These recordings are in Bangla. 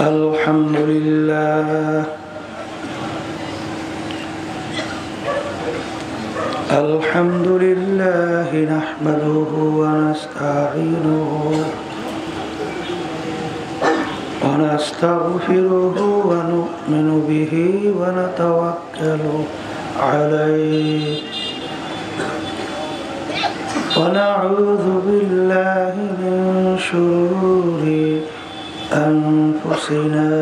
الحمد لله الحمد لله نحمده ونستعينه ونستغفره ونؤمن به ونتوكل عليه ونعوذ بالله من شرور أنفسنا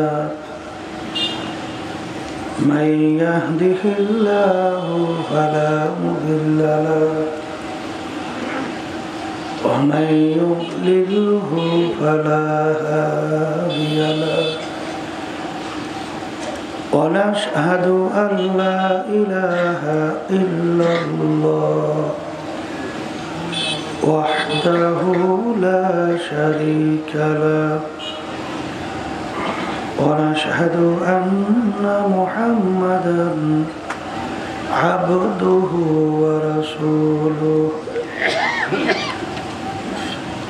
من يهده الله فلا مضل له ومن يضلله فلا هادي له ونشهد أن لا إله إلا الله وحده لا شريك له ونشهد أن محمدا عبده ورسوله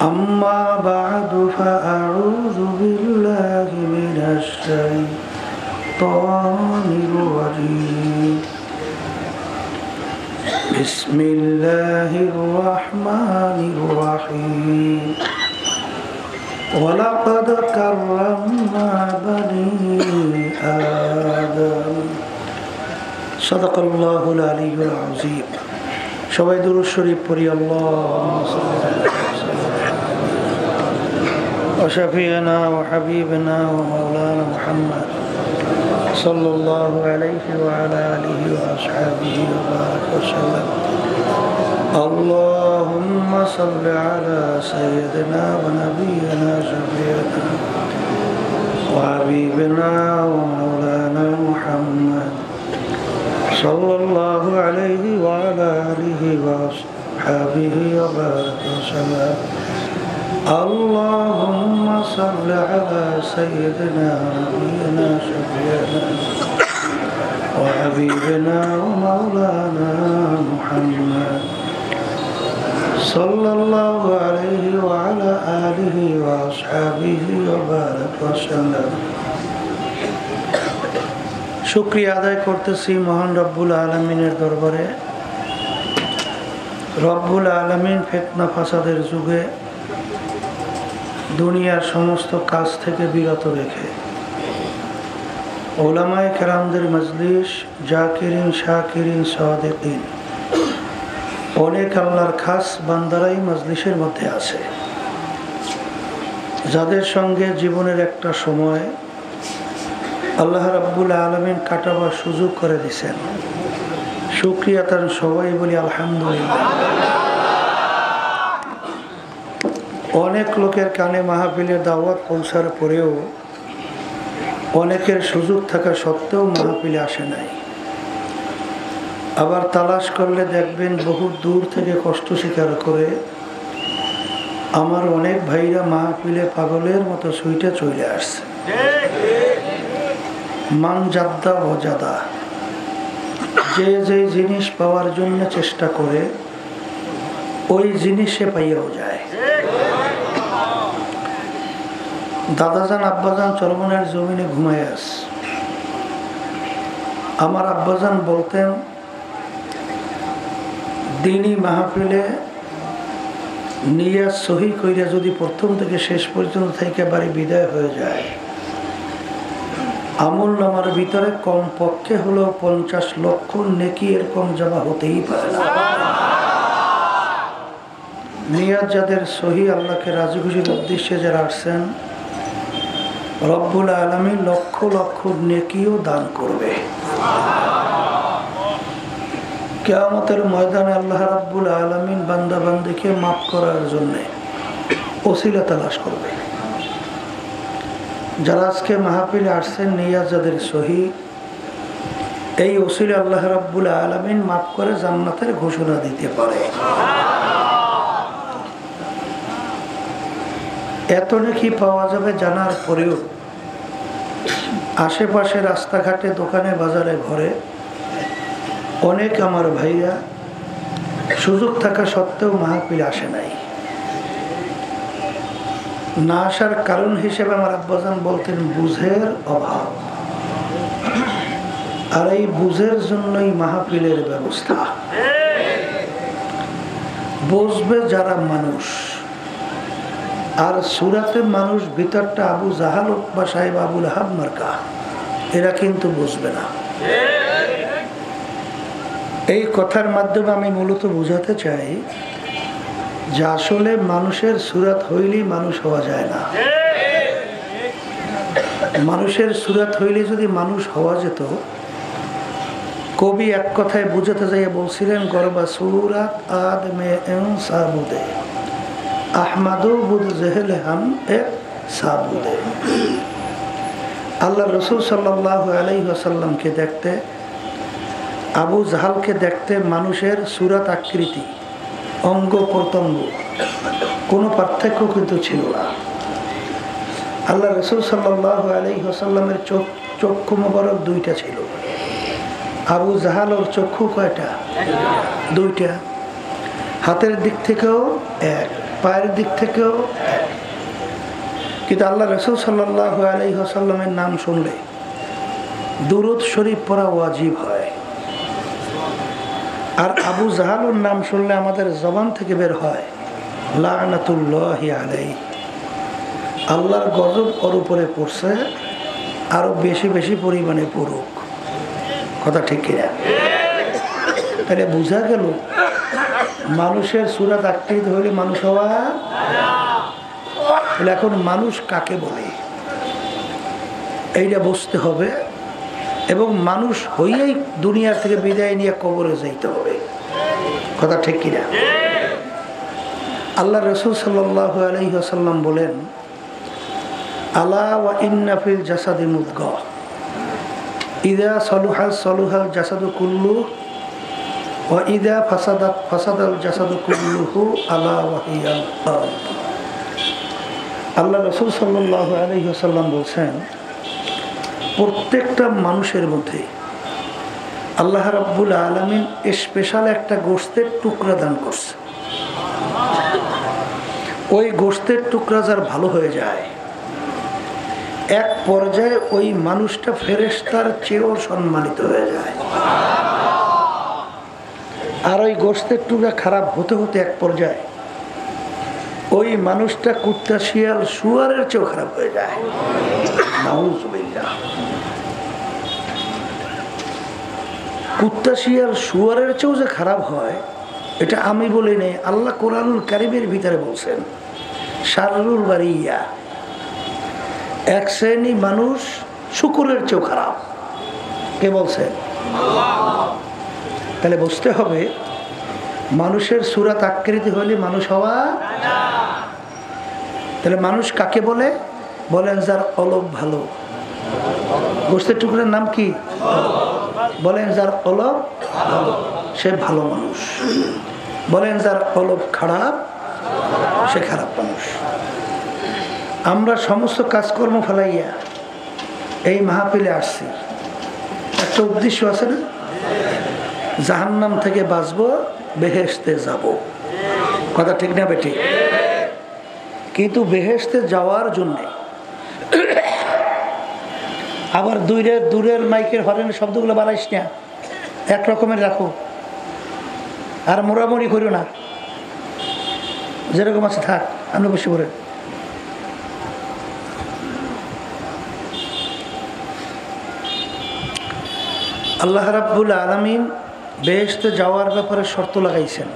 أما بعد فأعوذ بالله من الشيطان الرجيم بسم الله الرحمن الرحيم ولقد كرمنا بني آدم صدق الله العلي العظيم সবাই দুরূদ শরীফ পড়ি আল্লাহুম্মা সাল্লি আলা وشفيعنا وحبيبنا ومولانا محمد صلى الله عليه وعلى آله وأصحابه وبارك وسلم اللهم صل على سيدنا ونبينا شفيعنا وحبيبنا ومولانا محمد صلى الله عليه وعلى آله وأصحابه وبارك وسلم اللهم صل على سيدنا ونبينا شفيعنا وحبيبنا ومولانا محمد صلى الله عليه وعلى آله وأصحابه وبارك وسلم শুকরিয়া আদায় করতেছি মহান রব্বুল আলামিনের দরবারে। রব্বুল আলামিন ফিতনা ফাসাদের যুগে দুনিয়ার সমস্ত কাজ থেকে বিরত রেখে উলামায়ে কেরামদের মজলিস জাকিরিন শাকিরিন সাদিকিন অনেক আল্লাহর খাস বান্দারাই মজলিসের মধ্যে আছে, যাদের সঙ্গে জীবনের একটা সময় আল্লাহ রাব্বুল আলামিন কাটাবার সুযোগ করে দিয়েছেন। শুকরিয়া তার সবাই বলি আলহামদুলিল্লাহ। অনেক লোকের কানে মাহফিলের দাওয়াত পৌঁছার পরেও অনেকের সুযোগ থাকা সত্ত্বেও মাহফিলে আসে নাই। আবার তালাশ করলে দেখবেন বহু দূর থেকে কষ্ট স্বীকার করে আমার অনেক ভাইরা মাহফিলে পাগলের মতো সুইটে চলে আসছে। মান জাদ্দা ওজাদা, যে যে জিনিস পাওয়ার জন্য চেষ্টা করে ওই জিনিসে পাইয়াও যায়। দাদাজান আব্বাজান চরমনের জমিনে ঘুমায় আস। আমার আব্বাজান বলতেন দিনী মাহফিলে নিয়াত সহি কইরা যদি প্রথম থেকে শেষ পর্যন্ত থেকে বাড়ি বিদায় হয়ে যায়, আমল নামার ভিতরে কম পক্ষে হলো 50 লক্ষ নেকি এরকম জমা হতেই পারে না। নিয়াত যাদের সহি, আল্লাহকে রাজি খুশির উদ্দেশ্যে যারা আসছেন, রব্বুল আলামিন লক্ষ লক্ষ নেকিও দান করবে। কিয়ামতের ময়দানে আল্লাহ রাব্বুল আলামিন বান্দা বান্দীকে মাফ করার জন্য ওসিলা তালাশ করবে। যারা আজকে মাহফিলে আসছেন নিয়াত যাদের সহি, এই ওসিলা আল্লাহ রাব্বুল আলামিন মাফ করে জান্নাতের ঘোষণা দিতে পারে। এত নাকি পাওয়া যাবে জানার পরেও আশেপাশে রাস্তাঘাটে দোকানে বাজারে ঘরে অনেক আমার ভাইরা সুযোগ থাকা সত্ত্বেও মাহফিল আসে নাই। না আসার কারণ হিসেবে আমার আব্বাজান বলতেন বুঝের অভাব, আর এই বুঝের জন্যই মাহফিলের ব্যবস্থা। বুঝবে যারা মানুষ, আর সুরাতে মানুষ ভিতরটা আবু জাহাল বা সাহেব আবুল আহাব মার্কা, এরা কিন্তু বুঝবে না। এই কথার মাধ্যমে আমি মূলত বোঝাতে চাই যে আসলে মানুষের সুরাত হইলেই মানুষ হওয়া যায় না। মানুষের সুরাত হইলে যদি মানুষ হওয়া যেত, কবি এক কথায় বুঝাতে যাইয়া বলছিলেন গরবা সুরাত আদমে সাবুদে আহমাদু বুদ জেহেল হাম এ সাবুদে। আল্লাহ রসুল সাল্লাল্লাহু আলাইহি ওয়াসাল্লামকে দেখতে, আবু জাহালকে দেখতে মানুষের সুরাত আকৃতি, অঙ্গ প্রত্যঙ্গ কোনো পার্থক্য কিন্তু ছিল না। আল্লাহ রসুল সাল্লাল্লাহু আলাইহি ওয়াসাল্লামের চক্ষু মোবারক দুইটা ছিল। আবু জাহাল ওর চক্ষু কয়টা? দুইটা। হাতের দিক থেকেও এক, পায়ের দিক থেকেও এক। কিন্তু আল্লাহ রসুল সাল্লাল্লাহু আলাইহি ওয়াসাল্লামের নাম শুনলে দুরূদ শরীফ পড়া ওয়াজিব হয়। আর আবু জাহালুর নাম শুনলে আমাদের জবান থেকে বের হয় লানাতুল্লাহি আলাইহি, আল্লাহর গজব ওর উপরে পড়ছে, আরো বেশি বেশি পরিমাণে পড়ুক। কথা ঠিক কিনা? তাহলে বোঝা গেল মানুষের সুরাত আকৃত হইলে মানুষ হওয়া। এখন মানুষ কাকে বলে এইটা বুঝতে হবে, এবং মানুষ হইয়াই দুনিয়া থেকে বিদায় নিয়ে কবরে যাইতে হবে। কথা ঠিক কিনা? আল্লাহ রসুল সাল্লাল্লাহু আলাইহি ওয়াসাল্লাম বলেন আলা ওয়া ইন্না ফিল জাসাদি মুদগা ইযা সালুহা সালুহাল জাসাদু কুল্লু ওয়া ইযা ফাসাদাত ফাসাদাল জাসাদু কুল্লুহু আলা ওয়া হিয়াল কলব। আল্লাহ রসুল সাল্লাল্লাহু আলাইহি ওয়াসাল্লাম বলছেন প্রত্যেকটা মানুষের মধ্যে আল্লাহ রাব্বুল আলামিন স্পেশাল একটা গোশতের টুকরা দান করছে। ওই গোশতের টুকরা যার ভালো হয়ে যায়, এক পর্যায়ে ওই মানুষটা ফেরেশতার চেয়েও সম্মানিত হয়ে যায়। আর ওই গোশতের টুকরা খারাপ হতে হতে এক পর্যায়ে ওই মানুষটা কুত্তা শিয়াল শুয়ারের চেয়েও খারাপ হয়ে যায়। নাউযুবিল্লাহ। কুত্তা শিয়াল শুয়ারের চেয়েও যে খারাপ হয় এটা আমি বলি নাই, আল্লাহ কোরআনুল কারীমের ভিতরে বলছেন শাররুল বারিয়া, এক শ্রেণী মানুষ শুকুরের চেয়েও খারাপ। কে বলছেন? তাহলে বুঝতে হবে মানুষের সুরাত আকৃতি হলে মানুষ হওয়া। তাহলে মানুষ কাকে বলে? বলেন যার কলব ভালো। গোশতের টুকরার নাম কি? বলেন যার কলব ভালো, সে ভালো মানুষ। বলেন যার কলব খারাপ, সে খারাপ মানুষ। আমরা সমস্ত কাজকর্ম ফেলাইয়া এই মাহফিলে আসছি, একটা উদ্দেশ্য আছে না? জাহান্নাম থেকে বাঁচবো, বেহেশতে যাব। কথা ঠিক না বেঠিক? কিন্তু বেহেশতে যাওয়ার জন্যে আবার দূরের মাইকের হরেনের শব্দগুলো বাড়াইস না, এক রকমের রাখো, আর মোড়ামুড়ি করিও না, যেরকম আছে থাক। আপনি বসে পড়েন। আল্লাহ রাব্বুল আলামিন বেহেশতে যাওয়ার ব্যাপারে শর্ত লাগাইছেন,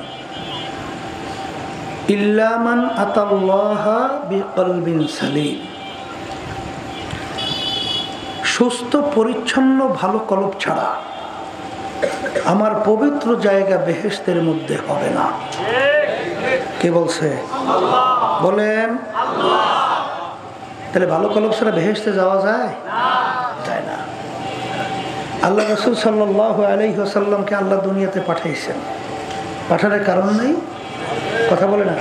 ইল্লা মান আতাল্লাহা বিকলবিন সালিম। সুস্থ পরিচ্ছন্ন ভালো কলব ছাড়া আমার পবিত্র জায়গা বেহেশতের মধ্যে হবে না। কে বলছে? বলেন। তাহলে ভালো কলব ছাড়া বেহেশতে যাওয়া যায়? যায় না। আল্লাহ রাসূল সাল্লাল্লাহু আলাইহি ওয়াসাল্লামকে আল্লাহ দুনিয়াতে পাঠাইছেন, পাঠানোর কারণ নেই? কথা বলে না?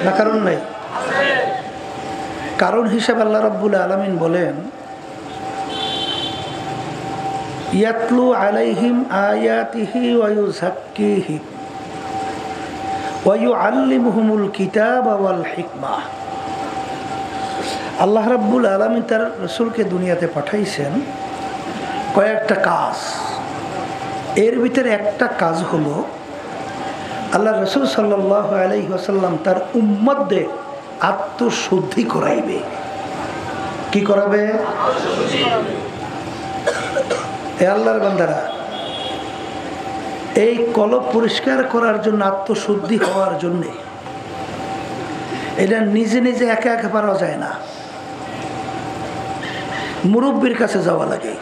না কারণ নেই? কারণ হিসেবে আল্লাহ রাব্বুল আলামিন বলেন ইয়াতলু আলাইহিম আয়াতিহি ওয়া ইউযাক্কিহিম ওয়া ইউআল্লিমুহুমুল কিতাবা ওয়াল হিকমাহ আল্লাহ রাব্বুল আলামিন তার রসুলকে দুনিয়াতে পাঠাইছেন কয়েকটা কাজ। এর ভিতরে একটা কাজ হলো আল্লাহ রসুল সাল্লাল্লাহু আলাইহি ওয়াসাল্লাম তার উম্মতদের আত্মশুদ্ধি করাইবে। কি করাবে? এ আল্লাহর বান্দারা, এই কলব পরিষ্কার করার জন্য, আত্মশুদ্ধি হওয়ার জন্যে, এটা নিজে নিজে একা একা পারা যায় না, মুরব্বির কাছে যাওয়া লাগে।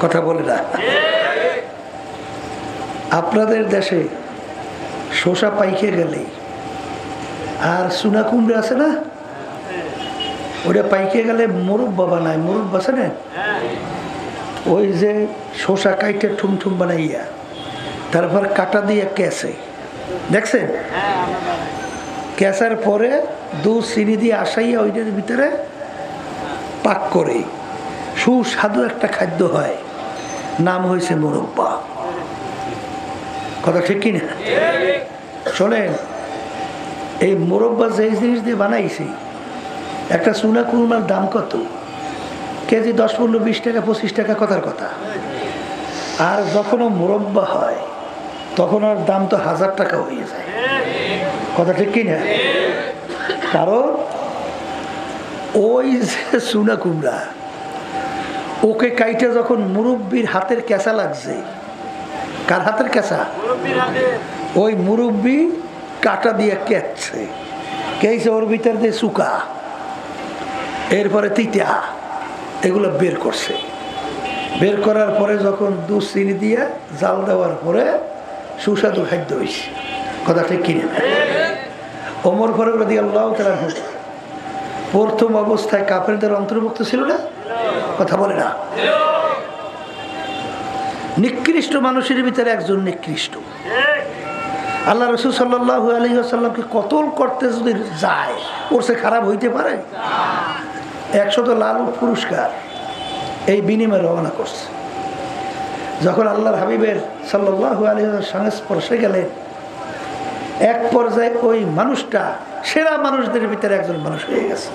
কথা বলে না? আপনাদের দেশে শসা পাইকে গেলে আর চুনা কুমড়া আছে না, ওটা পাইকে গেলে মুরব্বা বানায়। মুরব্বা আছে না, ওই যে শসা কাইটে ঠুমঠুম বানাইয়া তারপর কাটা দিয়ে কেসে, দেখছেন? কেসার পরে দুধ চিনি দিয়ে আসাইয়া ওইটার ভিতরে পাক করে সুস্বাদু একটা খাদ্য হয়, নাম হয়েছে মুরব্বা। কথা ঠিক কিনা? শোনেন, এই মুরব্বা যে জিনিস দিয়ে বানাইছি, একটা চুনা কুরমার দাম কত? কেজি 10, 15, 20 টাকা, 25 টাকা, কথার কথা। আর যখনও মুরব্বা হয় তখন ওর দাম তো 1000 টাকা হয়ে যায়। কথা ঠিক কিনা? কারণ ওই যে চুনা কুমড়া, ওকে কাইটে যখন মুরব্বির হাতের কেঁচা লাগছে, কার হাতের কেঁচা? ওই মুরব্বি কাটা দিয়ে কেটছে, কেছে ওর ভিতর দিয়ে চুকা, এরপরে তিতা, এগুলো বের করছে। বের করার পরে যখন দুধ চিনি দিয়ে জাল দেওয়ার পরে সুস্বাদু খাদ্য হয়েছে। কথা ঠিক কিনে? ওমর ফারুক রাদিয়াল্লাহু তাআলা প্রথম অবস্থায় কাফেরদের অন্তর্ভুক্ত ছিল না? কথা বলে না? নিকৃষ্ট মানুষের ভিতরে একজন নিকৃষ্ট। আল্লাহ রসুল সাল্লাল্লাহু আলাইহি ওয়াসাল্লামকে কতল করতে যদি যায়, ওর সে খারাপ হইতে পারে? 100 লাল উট পুরস্কার এই বিনিময়ে রওনা করছে। যখন আল্লাহর হাবিবের সাল্লাল্লাহু আলাইহি ওয়াসাল্লামের সংস্পর্শে গেলেন, এক পর্যায়ে ওই মানুষটা সেরা মানুষদের ভিতরে একজন মানুষ হয়ে গেছে।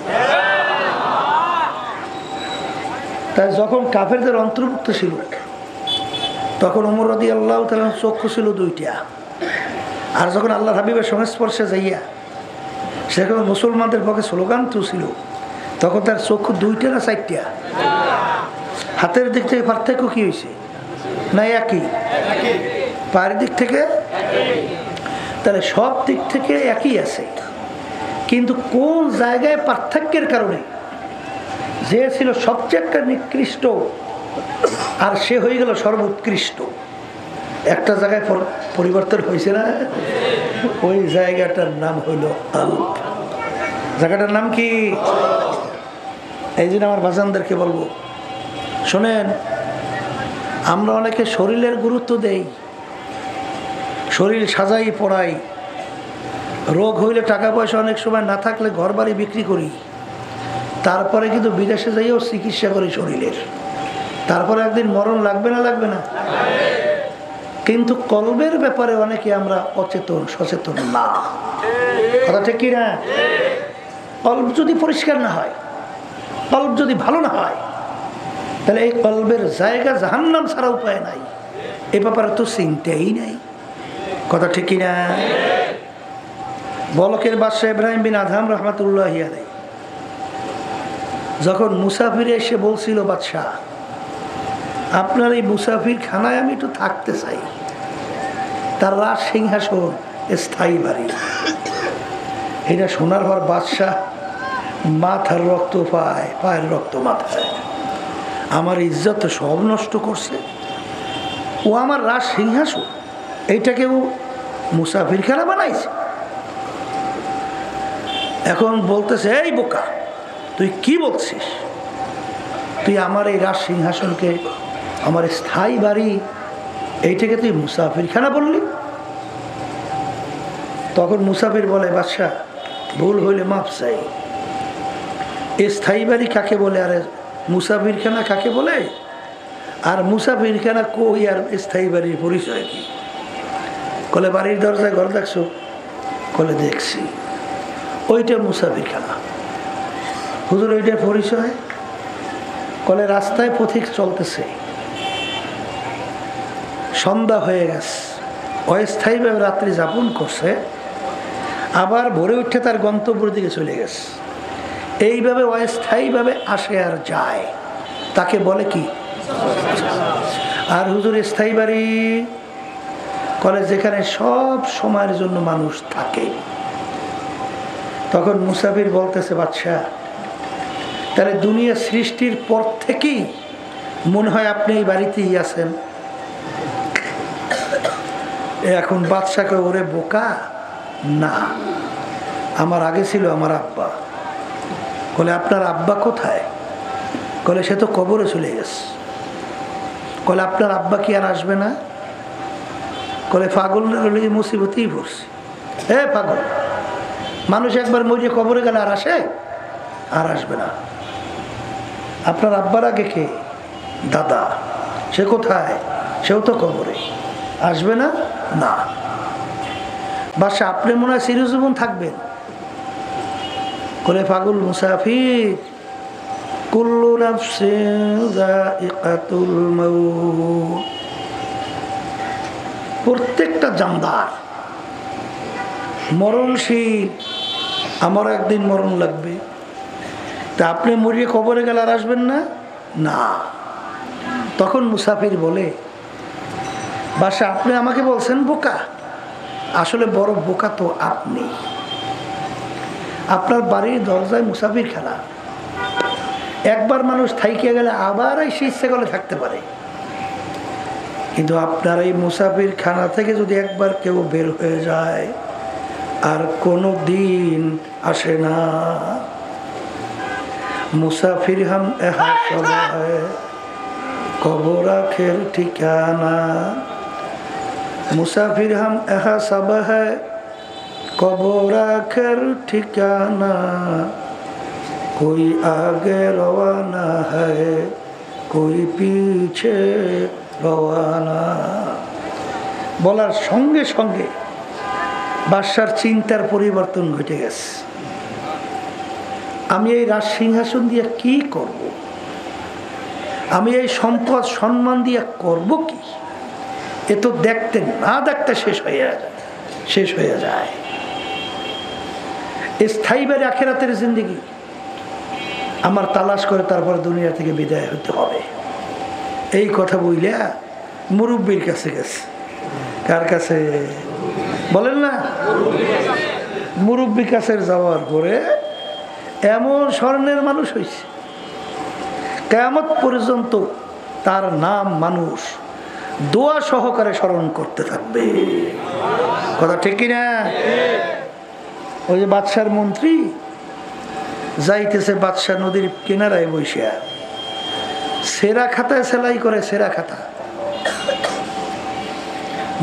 তাই যখন কাফেরদের অন্তর্ভুক্ত ছিল, তখন ওমর রাদিয়াল্লাহু তাআলা চক্ষু ছিল 2টা। আর যখন আল্লাহর হাবিবের সংস্পর্শে যাইয়া সেখানে মুসলমানদের পক্ষে স্লোগান তুলছিল, তখন তার চক্ষু 2টা না 4টা? হাতের দিক থেকে পার্থক্য কি হয়েছে? না একই? পায়ের দিক থেকে? তাহলে সব দিক থেকে একই আছে, কিন্তু কোন জায়গায় পার্থক্যের কারণে যে ছিল সবচেয়ে একটা নিকৃষ্ট আর সে হয়ে গেল সর্বোৎকৃষ্ট, একটা জায়গায় পরিবর্তন হয়েছে না? ওই জায়গাটার নাম হইল কলব। জায়গাটার নাম কি? এই জন্য আমার বাজানদেরকে বলবো, শোনেন, আমরা অনেকে শরীরের গুরুত্ব দেই, শরীর সাজাই পড়াই, রোগ হইলে টাকা পয়সা অনেক সময় না থাকলে ঘর বাড়ি বিক্রি করি, তারপরে কিন্তু বিদেশে যাইও চিকিৎসা করি শরীরের, তারপরে একদিন মরণ লাগবে না? লাগবে না? কিন্তু কলবের ব্যাপারে অনেকে আমরা অচেতন, সচেতন না। কথা ঠিক কি না? কলব যদি পরিষ্কার না হয়, কলব যদি ভালো না হয়, তাহলে এই কলবের জায়গা জাহান্নাম ছাড়া উপায় নাই। এ ব্যাপারে তো চিন্তাই নাই। কথা ঠিক কি না? বলকের বাদশাহ ইব্রাহিম বিন আদহাম রহমাতুল্লাহি আলাইহি যখন মুসাফিরে এসে বলছিল, বাদশাহ, আপনার এই মুসাফির খানায় আমি একটু থাকতে চাই, তার রাজ সিংহাসন, স্থায়ী বাড়ি। এটা শোনার পর বাদশাহ মাথার রক্ত পায়, পায়ের রক্ত মাথায়। আমার ইজ্জত সব নষ্ট করছে, ও আমার রাজ সিংহাসন, এইটাকে ও মুসাফির খানা বানাইছে। এখন বলতেছে, এই বোকা, তুই কি বলছিস? তুই আমার এই রাজ সিংহাসনকে, আমার স্থায়ী বাড়ি, এইটাকে তুই মুসাফিরখানা বললি? তখন মুসাফির বলে, বাদশাহ, ভুল হইলে মাফ চাই। স্থায়ী বাড়ি কাকে বলে আর মুসাফিরখানা কাকে বলে? আর মুসাফিরখানা কই আর স্থায়ী বাড়ির পরিচয় কি? কলে বাড়ির দরজায় ঘর দেখছো? কলে দেখছি, ওইটা মুসাফিরখানা। হুজুর ওইটার পরিচয়? কলে রাস্তায় পথিক চলতেছে, সন্ধ্যা হয়ে গেছে, অস্থায়ীভাবে রাত্রি যাপন করছে, আবার ভোরে উঠে তার গন্তব্যের দিকে চলে গেছে। এইভাবে অস্থায়ীভাবে আসে আর যায়, তাকে বলে কি? আর হুজুর স্থায়ী বাড়ি? কলে যেখানে সব সময়ের জন্য মানুষ থাকে। তখন মুসাফির বলতেছে, বাদশা তাহলে দুনিয়া সৃষ্টির পর থেকেই মনে হয় আপনি এই বাড়িতেই আছেন। এখন বাদশাকে, ওরে বোকা, না, আমার আগে ছিল আমার আব্বা। বলে আপনার আব্বা কোথায়? বলে সে তো কবরে চলে গেছে। বলে আপনার আব্বা কি আর আসবে না? বলে পাগল মুসিবতেই পড়ছে। হে পাগল, মানুষ একবার মরিয়ে কবরে গেলে আর আসে? আর আসবে না। আপনার আব্বার আগে কে? দাদা, সে কোথায়? সেও তো কবরে, আসবে না? না। বাদশা আপনি মনে হয় চিরজীবন থাকবেন। বলে পাগল মুসাফির, কুল্লু নাফসিন যায়িকাতুল মাউত, প্রত্যেকটা জানদার মরণশীল, আমার একদিন মরণ লাগবে। তা আপনি মরিয়ে কবরে গেলে আর আসবেন না? না। তখন মুসাফির বলে, বাদশা আপনি আমাকে বলছেন বোকা, আসলে বড় বোকা তো আপনি। আপনার বাড়ির দরজায় মুসাফির খানা, একবার মানুষ থাইকে গেলে আবার এসে ইচ্ছে করলে থাকতে পারে, কিন্তু আপনার এই মুসাফির খানা থেকে যদি একবার কেউ বের হয়ে যায় আর কোনো দিন আসে না। মুসাফির হাম এহা সবাই কবর আখের ঠিকানা, মুসাফির হাম এহা সব হ্যায় কবর আখের ঠিকানা, कोई आगे रवाना है कोई पीछे रवाना। বলার সঙ্গে সঙ্গে বাদশার চিন্তার পরিবর্তন ঘটে গেছে। আমি এই রাজ সিংহাসন দিয়ে কি করব? আমি এই সম্পদ সম্মান দিয়ে করব কি? এ তো দেখতে না দেখতে শেষ হয়ে যায়। স্থায়ীভাবে আখিরাতের জিন্দেগি আমার তালাশ করে তারপর দুনিয়া থেকে বিদায় হতে হবে। এই কথা বইলে মুরব্বীর কাছে গেছে। কার কাছে বলেন না? মুরব্বী কাছে যাওয়ার পরে এমন স্বর্ণের মানুষ হয়েছে, কিয়ামত পর্যন্ত তার নাম মানুষ দোয়া সহকারে স্মরণ করতে থাকবে। কথা ঠিক কিনা? ওই যে বাদশার মন্ত্রী যাইতেছে, বাদশা নদীর কিনারায় বসিয়া সেরা খাতায় সেলাই করে, সেরা খাতা।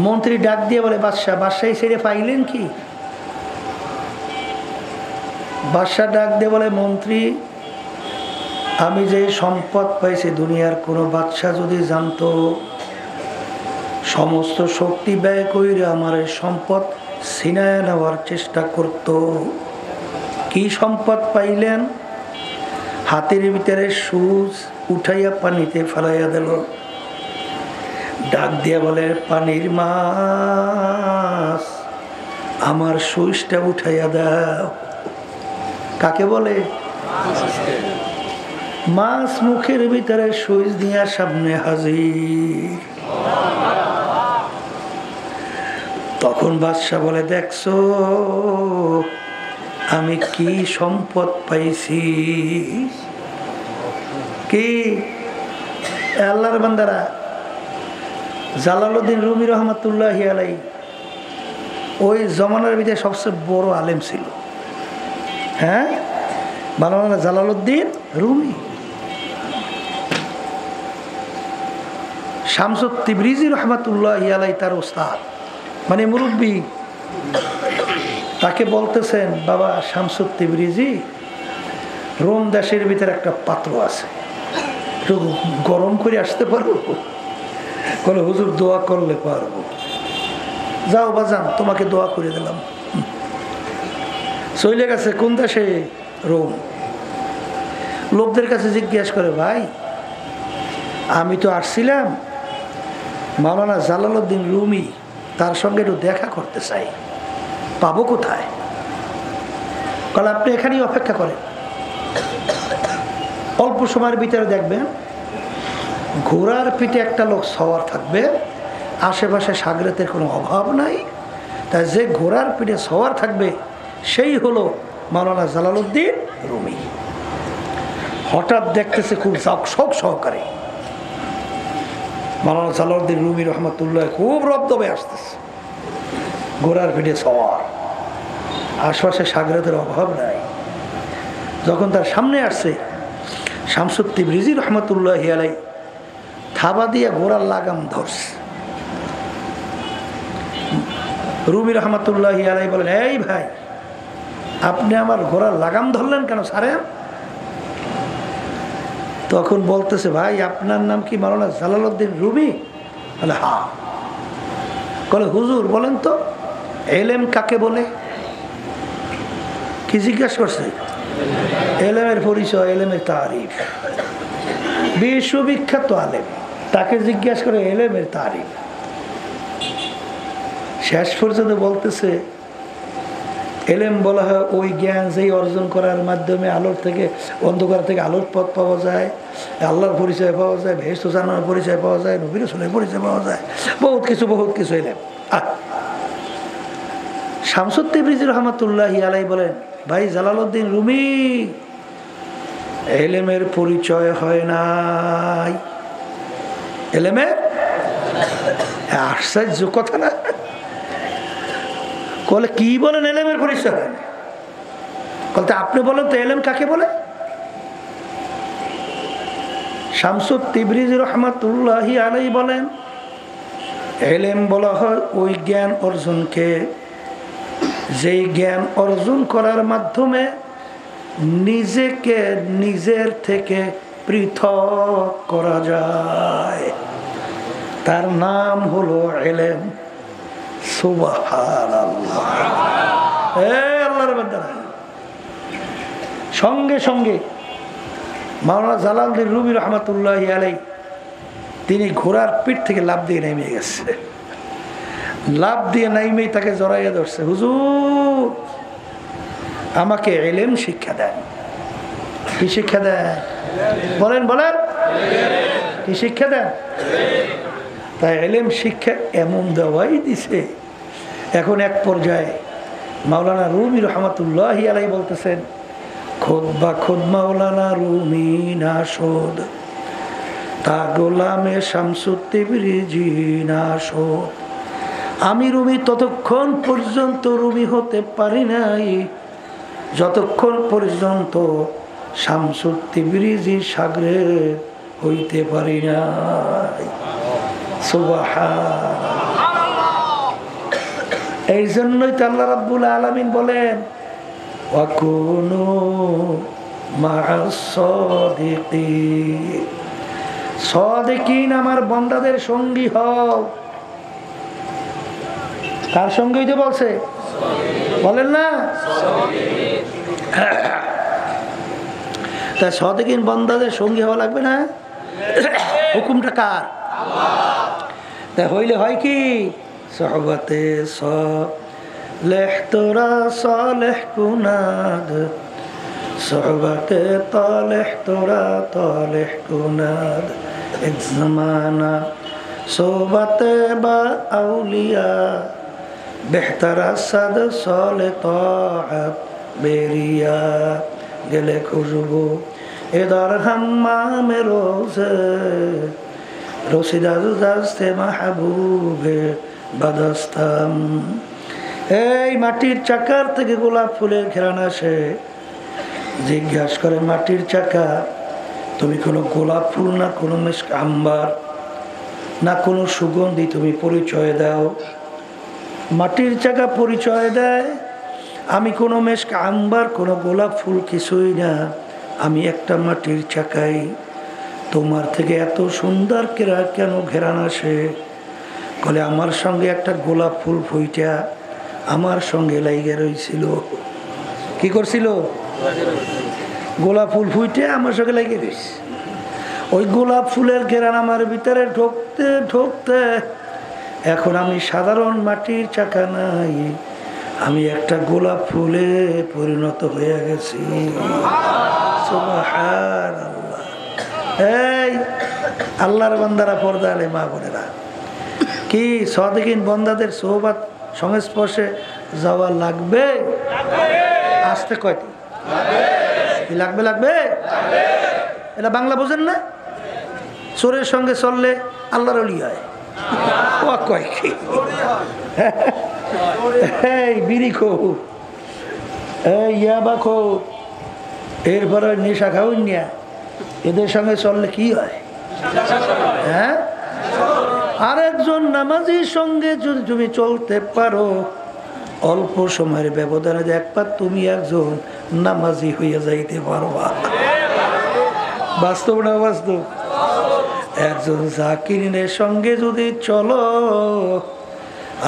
মন্ত্রী ডাক দিয়ে বলে, বাদশা, বাদশাহী ছেড়ে পাইলেন কি? বাদশা ডাক দিয়ে বলে, মন্ত্রী, আমি যে সম্পদ পাইছি দুনিয়ার কোনো বাদশা যদি জানতো, সমস্ত শক্তি ব্যয় করে আমার এই সম্পদ ছিনায় নেওয়ার চেষ্টা করত। কি সম্পদ পাইলেন? হাতের ভিতরে সুচ উঠাইয়া পানিতে ফেলাইয়া দিল। ডাক দিয়ে বলে, পানির মাছ, আমার সুচটা উঠাইয়া দাও। কাকে বলে? মাছ মুখের ভিতরে সুচ দিয়া সামনে হাজির। তখন বাদশা বলে, দেখছো আমি কি সম্পদ পাইছি? কি আল্লাহর বান্দারা, জালালউদ্দিন রুমি রহমাতুল্লাহি আলাইহি ওই জমানার ভিতরে সবচেয়ে বড় আলেম ছিল। হ্যাঁ, মাওলানা জালালউদ্দিন রুমি। শামসুত তিবরিজি রহমাতুল্লাহি আলাইহি তার ওস্তাদ, মানে মুরব্বী। তাকে বলতেছেন, বাবা শামসুত তিবরিজি, রোম দেশের ভিতরে একটা পাত্র আছে, একটু গরম করে আসতে পারবো? বলে, হুজুর দোয়া করলে পারবো। যাও বাজান, তোমাকে দোয়া করে দিলাম। চলে গেছে কোন দেশে? রোম। লোকদের কাছে জিজ্ঞাসা করে, ভাই আমি তো আসছিলাম মাওলানা জালালউদ্দিন রুমি, তার সঙ্গে একটু দেখা করতে চাই, পাবো কোথায়? কারণ আপনি এখানেই অপেক্ষা করেন, অল্প সময়ের ভিতরে দেখবেন ঘোড়ার পিঠে একটা লোক সওয়ার থাকবে, আশেপাশে সাগরেতের কোনো অভাব নাই। তাই যে ঘোড়ার পিঠে সওয়ার থাকবে সেই হলো মাওলানা জালালউদ্দিন রুমি। হঠাৎ দেখতেছে খুব শখ সহকারে মাওলানা জালালউদ্দিন রুমি রহমতুল্লাহ খুব রবদবে আসতেছে, ঘোড়ার পিঠে সওয়ার, আশপাশে সাগরেতের অভাব নাই। যখন তার সামনে আসছে, শামসুত তিবরিজি রহমতুল্লাহ আলাই থাবা দিয়ে ঘোড়ার লাগাম ধরছে। রুমি রহমতুল্লাহ আলাই বলেন, এই ভাই আপনি আমার ঘোড়ার লাগাম ধরলেন কেন সারেন? তখন বলতেছে, ভাই আপনার নাম কি মাওলানা জালালউদ্দিন রুমি? বলে হ্যাঁ। বলে হুজুর বলেন তো এলেম কাকে বলে? কি জিজ্ঞাসা করছে? এলেমের পরিচয়, এলেমের তারিফ। বিশ্ববিখ্যাত আলেম, তাকে জিজ্ঞাসা করে এলেমের তারিফ। শেষ পর্যন্ত বলতেছে, এলেম বলা হয় ওই জ্ঞান যেই অর্জন করার মাধ্যমে আলোর থেকে, অন্ধকার থেকে আলোর পথ পাওয়া যায়, আল্লাহর পরিচয় পাওয়া যায়, ভেস্ত জানার পরিচয় পাওয়া যায়, নবী রাসূলের পরিচয় পাওয়া যায়, বহুত কিছু এলেম। শামসুত তিবরিজি রহমতুল্লাহ আলাই বলেন, ভাই জালালউদ্দিন রুমি এলেমের পরিচয় হয় নাই। এলেমের আশ্চর্য কথা না? বলে কি বলেন এলেমের পরিচয় হয় না? বলতে আপনি বলেন তো এলেম কাকে বলে? শামসুত তিবরিজি রহমতুল্লাহ আলাই বলেন, এলেম বলা হয় ওই জ্ঞান অর্জনকে যেই জ্ঞান অর্জন করার মাধ্যমে নিজেকে নিজের থেকে পৃথক করা যায়, তার নাম হলো এলেম। সুবহানাল্লাহ। আল্লাহর বান্দারা, সঙ্গে সঙ্গে মাওলানা জালালউদ্দিন রুমি রহমতুল্লাহ আলাই তিনি ঘোড়ার পিঠ থেকে লাফ দিয়ে নেমে গেছে। লাফ দিয়ে নাইমেই তাকে জড়াইয়া ধরছে, হুজুর আমাকে এলেম শিক্ষা দেন। কি শিক্ষা দেন? বলেন বলেন, কি শিক্ষা দেন? তাই এলেম শিক্ষা এমন দেওয়াই দিছে। এখন এক পর্যায়ে মাওলানা রুমি রহমতুল্লাহ আলাই বলতেছেন, খোদ বা খোদ মাওলানা রুমি না শোধ, তা গোলামে শামসুত তিবরিজি না শোধ। আমি রুমি ততক্ষণ পর্যন্ত রুমি হতে পারি নাই যতক্ষণ পর্যন্ত শামসুত তিবরিজি সাগরে হইতে পারি নাই। সুবহানাল্লাহ। এই জন্যই তো আল্লাহ রাব্বুল আলামিন বলেন, ওয়াকুনু মা'আস সাদিকিন, সাদিকিন আমার বান্দাদের সঙ্গী হও। কার সঙ্গেই তো বলছে? বলেন না? তা সাদিকিন বান্দাদের সঙ্গী হওয়া লাগবে না? হুকুমটা কার? তা হইলে হয় কি, সহবতে সালেহ তোরা সালেহ কুনাদ, সহবতে তালেহ তোরা তালেহ কুনাদ, এক জমানা সোবতে বা আউলিয়া, বেহতারা সাদ সালে তাআত বেরিয়া, গেলে খুশবু এদার হাম্মামে রোজে, রসিদাজ দাস্তে মাহবুবে বাদস্তাম। এই মাটির চাকার থেকে গোলাপ ফুলের ঘেরান আসে। জিজ্ঞাসা করে মাটির চাকা, তুমি কোনো গোলাপ ফুল না কোনো মিস্ক আম্বার না কোনো সুগন্ধি তুমি পরিচয় দাও? মাটির চাকা পরিচয় দেয়, আমি কোনো মিস্ক আম্বার কোনো গোলাপ ফুল কিছুই না, আমি একটা মাটির চাকাই। তোমার থেকে এত সুন্দর কেন ঘেরান আসে? বলে আমার সঙ্গে একটা গোলাপ ফুল ফুইটা আমার সঙ্গে লাইগে রয়েছিল। কি করছিল? গোলাপ ফুল ফুইটে আমার সঙ্গে লেগে দিয়েছে। ওই গোলাপ ফুলের ঘেরান আমার ভিতরে ঢুকতে ঢুকতে এখন আমি সাধারণ মাটির চাকা নাই, আমি একটা গোলাপ ফুলে পরিণত হয়ে গেছি। সুবহানাল্লাহ। এই আল্লাহর বান্দারা, পর্দা আলে মা বোনেরা, কি সাদিকিন বান্দাদের সোহবত সংস্পর্শে যাওয়া লাগবে? আসতে কয়টি লাগবে? লাগবে। এটা বাংলা বোঝেন না? চোরের সঙ্গে চললে আল্লাহর ওলি হয়। ও কয় কি? এই বিড়ি খো, এই ইয়াবা খো, এরপরে নেশা খাওয়াই নিয়া, এদের সঙ্গে চললে কি হয়? হ্যাঁ, আরেকজন নামাজির সঙ্গে যদি তুমি চলতে পারো, অল্প সময়ের ব্যবধানে দেখবা তুমি একজন নামাজি হইয়া যাইতে পারবা। বাস্তব না বাস্তব? একজন জাকিরিনের সঙ্গে যদি চলো,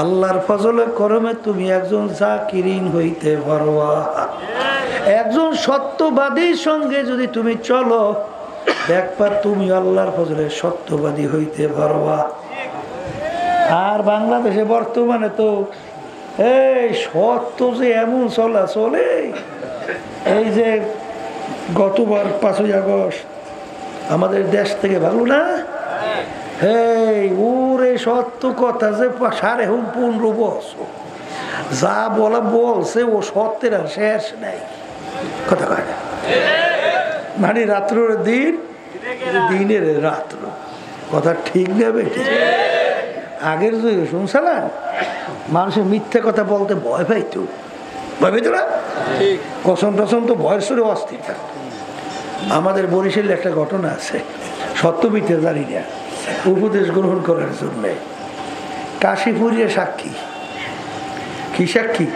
আল্লাহর ফজলে করমে তুমি একজন জাকিরিন হইতে পারবা। একজন সত্যবাদীর সঙ্গে যদি তুমি চলো, দেখবা তুমি আল্লাহর ফজলে সত্যবাদী হইতে পারবা। আর বাংলাদেশে বর্তমানে তো এই সত্য যে এমন চলা চলে, এই যে গতবার 5ই আগস্ট আমাদের দেশ থেকে ভালো না, এই ওরে সত্য কথা যে 15.5 বছর যা বলা বলছে, ও সত্যের আর শেষ নাই। কথা কয় না? মানে রাত্রের দিন, দিনের রাত্র। কথা ঠিক নেবে? আগের যুগে শুনছিলাম মানুষের মিথ্যে কথা বলতে ভয় পাইতো, ভয় পাইতো না? কসম টসম তো ভয়ের সরে অস্থির থাকতো। আমাদের বরিশালে একটা ঘটনা আছে, সত্য মিথ্যে জানি না, উপদেশ গ্রহণ করার জন্য কাশীপুরে সাক্ষী। কি সাক্ষী?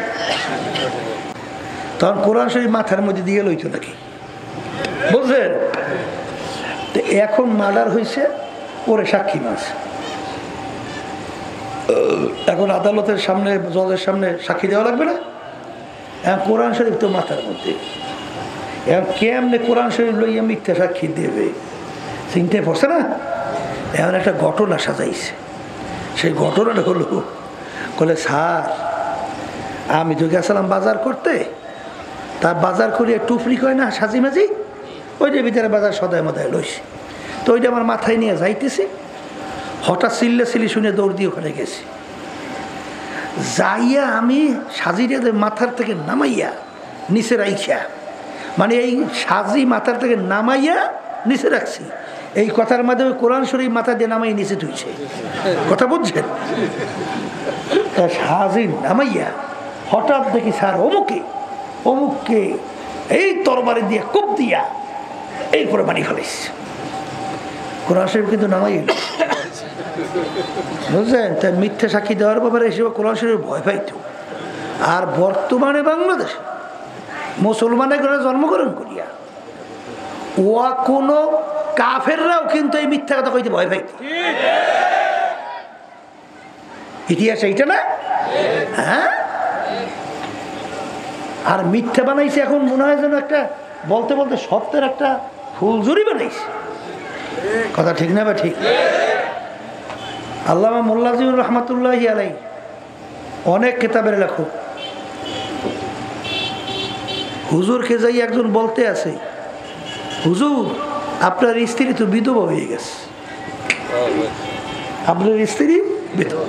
তখন কোরআন শরীফ মাথার মধ্যে দিয়ে লইতো নাকি, বুঝলেন? তো এখন মার্ডার হয়েছে, পরে সাক্ষী মাস, এখন আদালতের সামনে, জজের সামনে সাক্ষী দেওয়া লাগবে না? এখন কোরআন শরীফ তো মাথার মধ্যে, এখন কেমনে কোরআন শরীফ লইয়া মিথ্যা সাক্ষী দেবে? চিনতে পড়ছে না? এখন একটা ঘটনা সাজাইছে। সেই ঘটনাটা হলো, বলে স্যার আমি তো গেছিলাম বাজার করতে, তার বাজার করিয়া টুফরি কয় না সাজি মাঝি, ওইটার ভিতরে বাজার সদায় মদায় লইছে, তো ওইটা আমার মাথায় নিয়ে যাইতেছি, হঠাৎ চিল্লি শুনে দৌড় দিয়ে ওখানে গেছি। যাইয়া আমি সাজিটা মাথার থেকে নামাইয়া নিচে রাইখা, মানে এই সাজি মাথার থেকে নামাইয়া নিচে রাখছি, এই কথার মাধ্যমে কোরআন শরীফ মাথা দিয়ে নামাই নিচে তুইছে। কথা বুঝছেন? সাজি নামাইয়া হঠাৎ দেখি স্যার অমুককে এই তরবারি দিয়ে কোপ দিয়া এরপরে বাড়ি ফেলাইছে। কোরআন শরীফ কিন্তু নামাই, বুঝলেন? তাই মিথ্যা সাক্ষী দেওয়ার ব্যাপারে হিসেবে কোরআন শরীফ ভয় পাইত। আর বর্তমানে বাংলাদেশে মুসলমানের ঘরে জন্মগ্রহণ করিয়া ওয়া কোনো কাফেররাও কিন্তু এই মিথ্যা কথা কইতে ভয় পাইত। ইতিহাস এইটা না? হ্যাঁ, আর মিথ্যা বানাইছে এখন মনে হয় যেন একটা বলতে বলতে সত্যের একটা ফুলঝুরি বানাইছে। কথা ঠিক না? বা ঠিক? আল্লামা মোল্লা জিবুর রহমাতুল্লাহি আলাইহি অনেক কিতাবের লেখক। হুজুরকে যাই একজন বলতে আছে, হুজুর আপনার স্ত্রী তো বিধবা হয়ে গেছে, আপনার স্ত্রী বিধবা।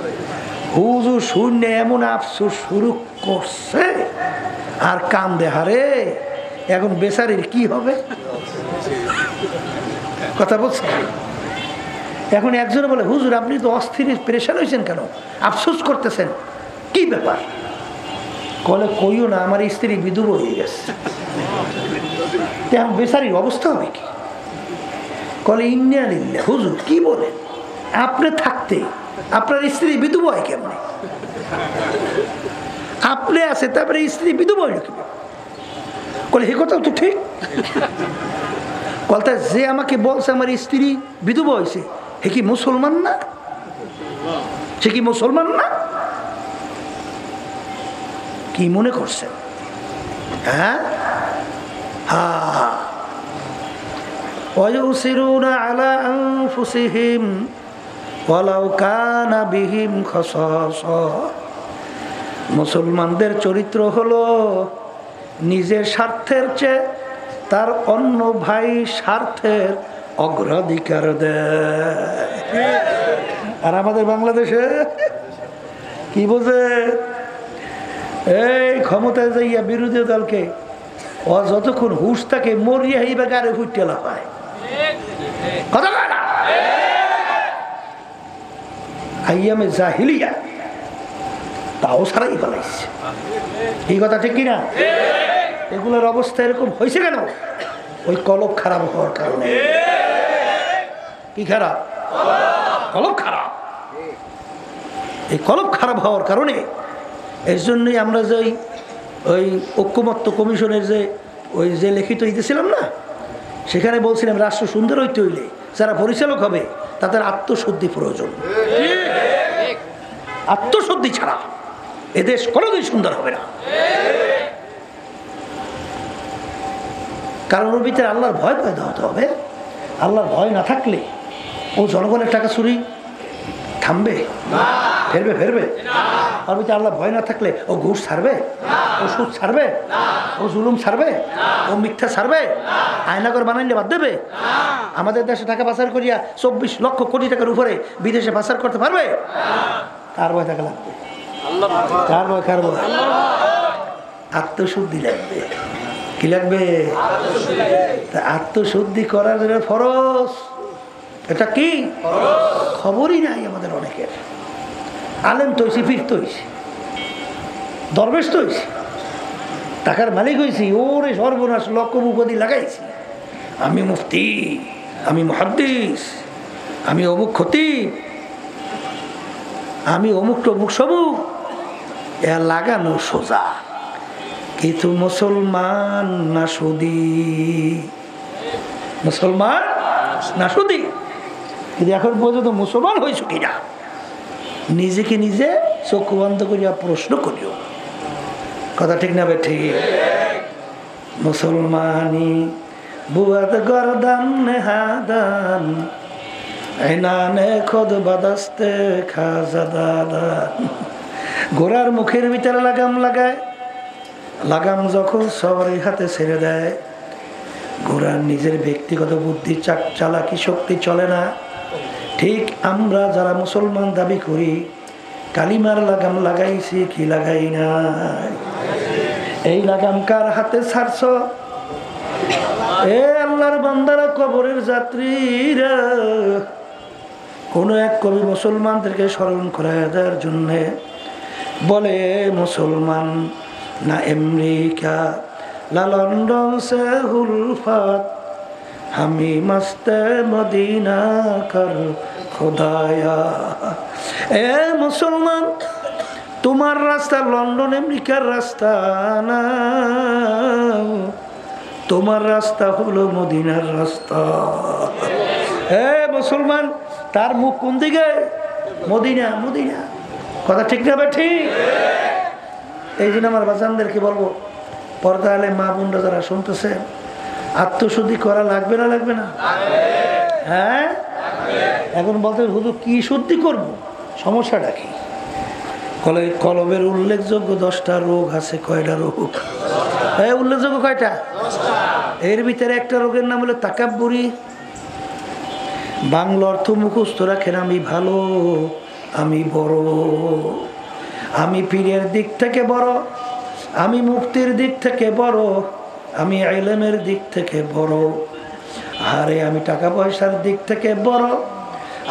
হুজুর শূন্য এমন আফসোস শুরু করছে আর কান দেহারে, এখন বেচারির কি হবে? কথা বলছে। এখন একজনে বলে, হুজুর আপনি তো অস্থির প্রেশার হয়েছেন কেন, আফসোস করতেছেন, কি ব্যাপার? কলে কইও না, আমার স্ত্রী বিধবা হয়ে গেছে। এখন বেচারির অবস্থা হবে কি? কলে ইন্ডিয়া নিল্লা। হুজুর কি বলেন? আপনি থাকতে আপনার স্ত্রী বিধবা হয় কেমনে? আপনি আছে তারপরে স্ত্রী বিধবা হইল কি? কলে হে কথাও তো ঠিক। কলতা যে আমাকে বলছে আমার স্ত্রী বিধবা হয়েছে, হে কি মুসলমান না? সে কি মুসলমান না? কি মনে করছেন? হ্যাঁ, ওয়ায়ুসিরুনা আলা আনফুসিহিম ওয়ালাউ কানা বিহিম খাসাসা। মুসলমানদের চরিত্র হলো নিজের স্বার্থের চেয়ে তার অন্য ভাই স্বার্থের অগ্রাধিকার দেয়। আর আমাদের বাংলাদেশে কি বোঝে, এই ক্ষমতায় যাইয়া বিরোধী দলকে ও যতক্ষণ হুশ থাকে মরিয়া হইবে গাড়ি ফুটেলা পায়, কথা কয় না? আইয়ামে জাহিলিয়া তাও সারাই ফেলাইছে, এই কথা ঠিক কিনা? এগুলোর অবস্থা এরকম হয়েছে কেন? ওই কলব খারাপ হওয়ার কারণে। কি খারাপ? কলব খারাপ। এই কলব খারাপ হওয়ার কারণে এর জন্যই আমরা যে ওই ঐক্যমত্য কমিশনের যে লিখিত দিতেছিলাম না, সেখানে বলছিলাম রাষ্ট্র সুন্দর হইতে হইলে যারা পরিচালক হবে তাদের আত্মশুদ্ধি প্রয়োজন। আত্মশুদ্ধি ছাড়া এদেশ কোনোদিন সুন্দর হবে না। কারণ ওর ভিতরে আল্লাহর ভয় পয়দা হতে হবে। আল্লাহর ভয় না থাকলে ও জনগণের টাকা চুরি থামবে? ফেরবে? ওর ভিতরে আল্লাহর ভয় না থাকলে ও ঘুষ ছাড়বে? ও সুদ ছাড়বে? ও জুলুম ছাড়বে? ও মিথ্যা ছাড়বে? আয়নাগর বানাইলে বাদ দেবে? আমাদের দেশে টাকা পাচার করিয়া 24 লক্ষ কোটি টাকার উপরে বিদেশে পাচার করতে পারবে? কার ভয় টাকা লাগবে? কার ভয়? আত্মশুদ্ধি লাগবে। কি লাগবে? আত্মশুদ্ধি করার জন্য ফরজ। এটা কি? খবরই নাই আমাদের অনেকের। আলেম তো হয়েছি, পীর তো হয়েছি, দরবেশ তো হয়েছি, টাকার মালিক হয়েছি, ওরে সর্বনাশ লক্ষ উপাধি লাগাইছি। আমি মুফতি, আমি মুহাদ্দিস, আমি অমুক খতিব, আমি অমুক টমুক সমুক। এ লাগানো সোজা, কিন্তু মুসলমান না সুদি। মুসলমান না সুদি। কিন্তু এখন পর্যন্ত মুসলমান হয়েছ কিনা নিজেকে নিজে চক্ষু বন্ধ করিয়া প্রশ্ন করিও। কথা ঠিক না বে? ঠিক। মুসলমানি বুয়াদ গরদান নেহাদান এনানে খোদ বাদাস্তে খাজাদাদান। ঘোড়ার মুখের ভিতরে লাগাম লাগায়, লাগাম যখন সবারই হাতে ছেড়ে দেয়, ঘোড়ার নিজের ব্যক্তিগত বুদ্ধি চালাকি শক্তি চলে না। ঠিক আমরা যারা মুসলমান দাবি করি কালিমার লাগাম লাগাইছি কি লাগাই নাই? এই লাগাম কার হাতে ছাড়ছ? এ আল্লাহর বান্দারা, কবরের যাত্রীরা। কোন এক কবি মুসলমানদেরকে স্মরণ করায় দেওয়ার জন্য বলে, মুসলমান না আমেরিকা না লন্ডন সে হুলফাত, আমি মস্তে মদিনা কর খোদায়া। এ মুসলমান, তোমার রাস্তা লন্ডন আমেরিকার রাস্তা না, তোমার রাস্তা হলো মদিনার রাস্তা। এ মুসলমান, তার মুখ কোন দিকে? মদিনা। মদিনা। কথা ঠিক না ভাই? ঠিক। এই জন্য আমার বাজানদেরকে বলবো, পর্দা আলে মা বোনরা যারা শুনতেছে, আত্মশুদ্ধি করা লাগবে না? লাগবে না? হ্যাঁ। এখন বলতে হুজুর কি শুদ্ধি করব? সমস্যাটা কি? কলবের উল্লেখযোগ্য 10টা রোগ আছে। কয়টা রোগ? হ্যাঁ, উল্লেখযোগ্য কয়টা? এর ভিতরে একটা রোগের নাম হলো তাকাব্বুরি। বাংলা অর্থ মুখস্থ রাখেন, আমি ভালো, আমি বড়, আমি পীরের দিক থেকে বড়, আমি মুফতির দিক থেকে বড়, আমি ইলমের দিক থেকে বড়, আরে আমি টাকা পয়সার দিক থেকে বড়,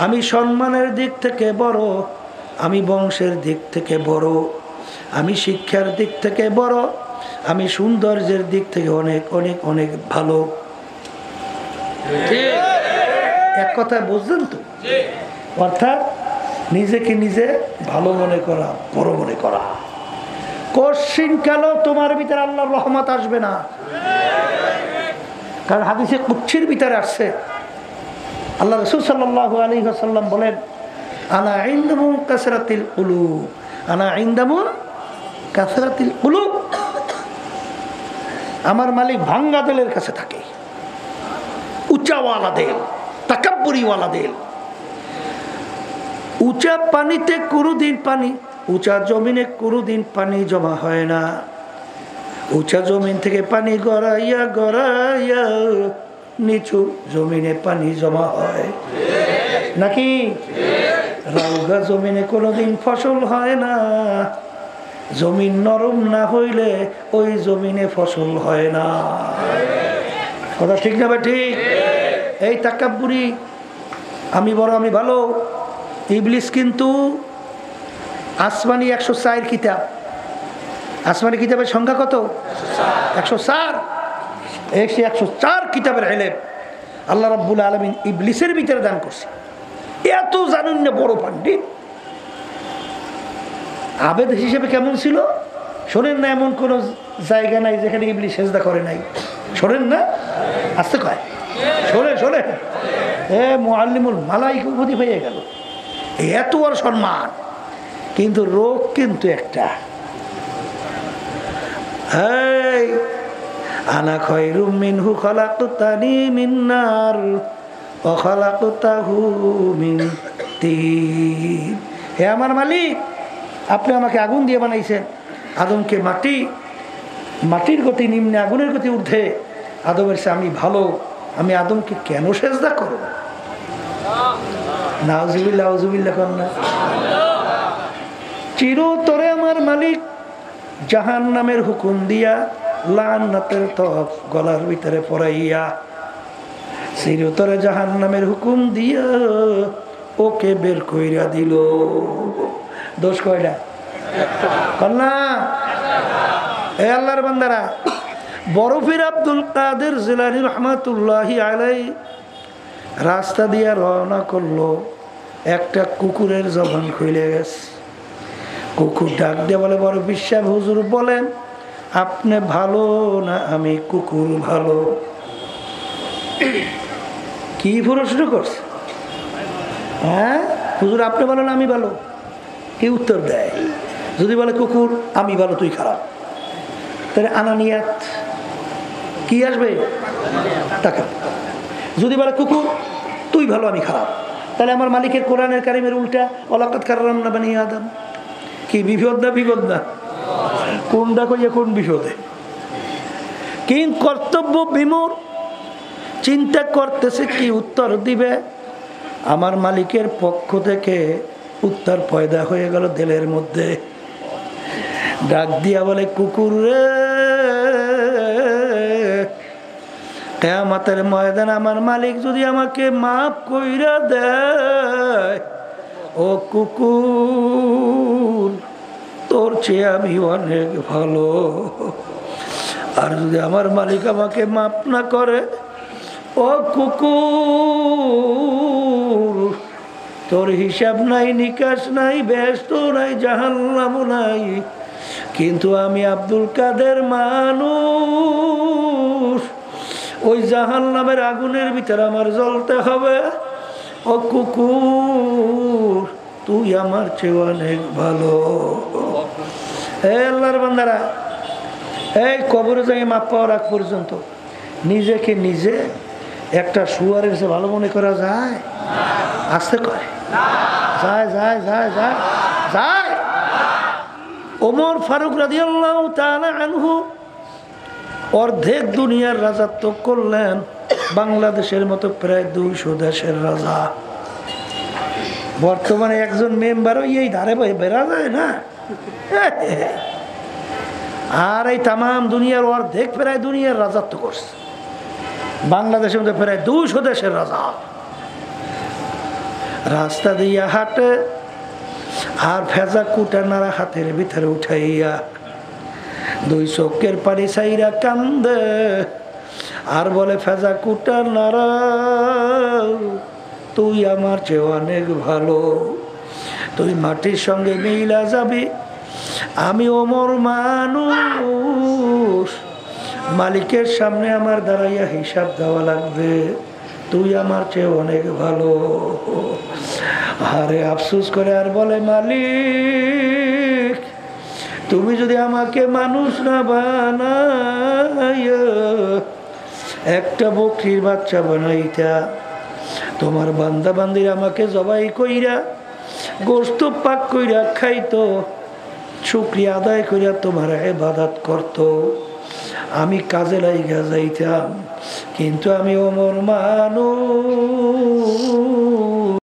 আমি সম্মানের দিক থেকে বড়, আমি বংশের দিক থেকে বড়, আমি শিক্ষার দিক থেকে বড়, আমি সৌন্দর্যের দিক থেকে অনেক অনেক অনেক ভালো। এক কথায় বুঝলেন তো? অর্থাৎ নিজেকে নিজে ভালো মনে করা, বড় মনে করা। কশিন কালো তোমার ভিতরে আল্লাহর রহমত আসবে না। কারণ হাদিসে কুচ্ছির ভিতরে আসছে, আল্লাহ রাসূল সাল্লাল্লাহু আলাইহি ওয়াসাল্লাম বলেন, আনা ইনদামু কাসরাতিল কুলুব, আনা ইনদামু কাসরাতিল কুলুব। আমার মালিক ভাঙ্গা দিলের কাছে থাকে, উচ্চ উঁচাওয়ালাদের, তাকাব্বুরিওয়ালাদের। উঁচা পানিতে কোনোদিন পানি, উঁচা জমিনে কোনোদিন পানি জমা হয় না। উঁচা জমিন থেকে পানি গড়াইয়া গড়াইয়া নিচু জমিনে পানি জমা হয় নাকি? রাউগা জমিনে কোনোদিন ফসল হয় না। জমিন নরম না হইলে ওই জমিনে ফসল হয় না। কথা ঠিক না? ঠিক। এই তাকাব্বুরি, আমি বড়, আমি ভালো। ইবলিস কিন্তু আসমানি 104 কিতাব, আসমানি কিতাবের সংখ্যা কত? 104। এই 104 কিতাবের ইলম আল্লাহ রাব্বুল আলামিন ইবলিসের ভিতরে দান করছে। এত জানেন না, বড় পণ্ডিত। আবেদ হিসেবে কেমন ছিল শোনেন না? এমন কোন জায়গা নাই যেখানে ইবলিস সেজদা করে নাই। শোনেন না? আসতে কয় শোনেন শোনেন। মুআল্লিমুল মালাইকা উপাধি হয়ে গেল, এত বড় সম্মান। কিন্তু রোগ কিন্তু একটা, আনা খায়রুম মিনহু খালাকতানি মিন নার ওয়া খালাকতাহু মিন তিন। হে আমার মালিক, আপনি আমাকে আগুন দিয়ে বানাইছেন, আদমকে মাটি, মাটির গতি নিম্নে আগুনের গতি ঊর্ধ্বে। আদমের চেয়ে আমি ভালো, আমি আদমকে কেন সেজদা করব? নাউজুবিল্লাহ, আউজুবিল্লাহ কন্যা। চিরতরে আমার মালিক জাহান্নামের হুকুম দিয়া লাআনাতের তফ গলার ভিতরে পরাইয়া, চিরতরে জাহান্নামের হুকুম দিয়া ওকে বের কইরা দিল। দোষ কয়টা? কন্যা। এ আল্লাহর বান্দারা, বরফির আব্দুল কাদের জিলানী রহমাতুল্লাহি আলাইহি রাস্তা দিয়া রওনা করলো, একটা কুকুরের জবান খুলে গেছে। কুকুর ডাক দিয়ে বলে, বড় বিশ্বাস হুজুর বলেন আপনি ভালো না আমি কুকুর ভালো? কি প্রশ্ন করছে? হ্যাঁ হুজুর আপনি ভালো না আমি ভালো? কি উত্তর দেয়? যদি বলে কুকুর আমি ভালো তুই খারাপ, তাহলে আনানিয়াত কি আসবে? টাকা। যদি বলে কুকুর তুই ভালো আমি খারাপ, তাহলে আমার মালিকের কোরআনের কারিমের উল্টা, ওয়ালাকাদ কাররামনা বানি আদম। কি বিপদ না? বিপদ না? কোনটা কইয়া কোন বিপদে? কি কর্তব্য বিমূঢ়, চিন্তা করতেছে কি উত্তর দিবে। আমার মালিকের পক্ষ থেকে উত্তর পয়দা হয়ে গেল দিলের মধ্যে। ডাক দিয়া বলে, কুকুর রে, কিয়ামতের ময়দানে আমার মালিক যদি আমাকে মাফ কইরা দেয়, ও কুকুর তোর চেয়ে আমি অনেক ভালো। আর যদি আমার মালিক আমাকে মাফ না করে, ও কুকুর তোর হিসাব নাই, নিকাশ নাই, বেহেশত নাই, জাহান্নামও নাই। কিন্তু আমি আব্দুল কাদের মানুষ, ওই জাহান্নামের আগুনের ভিতরে আমার জ্বলতে হবে। ও কুকুর তুই আমার চেয়ে অনেক ভালো। হে আল্লাহর বান্দারা, এই কবরে যাই মাপ পাওয়ার আগ পর্যন্ত নিজেকে নিজে একটা শুয়ারের চেয়ে ভালো মনে করা যায়? আসতে কয় যায় যায় যায় যায় যায়। ওমর ফারুক রাদিয়াল্লাহু তাআলা আনহু অর্ধেক দুনিয়ার রাজত্ব করলেন, বাংলাদেশের মতো প্রায় 200 দেশের রাজা। বর্তমানে একজন মেম্বারও এই ধারে বেড়া যায় না। আর এই তামাম দুনিয়ার অর্ধেক প্রায় দুনিয়ার রাজত্ব করছে, বাংলাদেশের মধ্যে প্রায় 200 দেশের রাজা। রাস্তা দিয়া হাঁটে আর ভেজা কুটা নাড়া হাতের ভিতরে উঠাইয়া, দুই চোখের পানি চাইরা কান্দে আর বলে, ফেজা কুটা নাড়া তুই আমার চেয়ে অনেক ভালো, তুই মাটির সঙ্গে মিলা যাবি, আমি ওমর মানুষ, মালিকের সামনে আমার দাঁড়াইয়া হিসাব দেওয়া লাগবে, তুই আমার চেয়ে অনেক ভালো। আরে আফসোস করে আর বলে, মালিক তুমি যদি আমাকে মানুষ না বানাইয়া একটা বকরির বাচ্চা বানাইতা, তোমার বান্দা বান্দির আমাকে জবাই কইরা গোস্ত পাক কইরা খাইতো, শুকরিয়া আদায় কইরা তোমার ইবাদত করত, আমি কাজে লাইগা যাইতাম। কিন্তু আমি ওমর মানুষ।